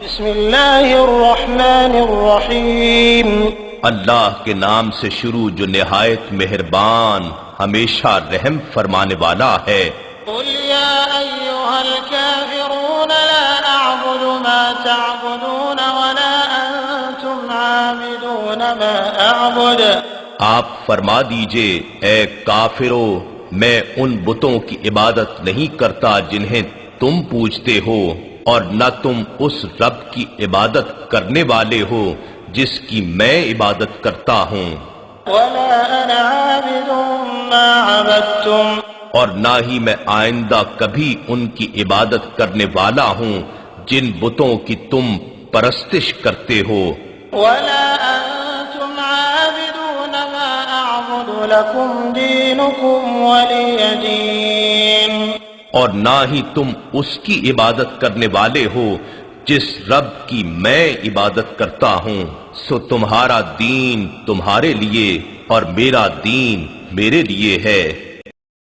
بسم اللہ الرحمن الرحیم اللہ کے نام سے شروع جو نہایت مہربان ہمیشہ رحم فرمانے والا ہے۔ قل یا ایھا الکافرون لا اعبد ما تعبدون ولا انتم عابدون ما اعبد۔ آپ فرما دیجئے اے کافرو، میں ان بتوں کی عبادت نہیں کرتا جنہیں تم پوجتے ہو، اور نہ تم اس رب کی عبادت کرنے والے ہو جس کی میں عبادت کرتا ہوں، ولا انا عابد ما عبدتم، اور نہ ہی میں آئندہ کبھی ان کی عبادت کرنے والا ہوں جن بتوں کی تم پرستش کرتے ہو، ولا انتم عابدون ما اعبد لكم دینکم ولی دین۔ اور نہ ہی تم اس کی عبادت کرنے والے ہو جس رب کی میں عبادت کرتا ہوں، سو تمہارا دین تمہارے لیے اور میرا دین میرے لیے ہے۔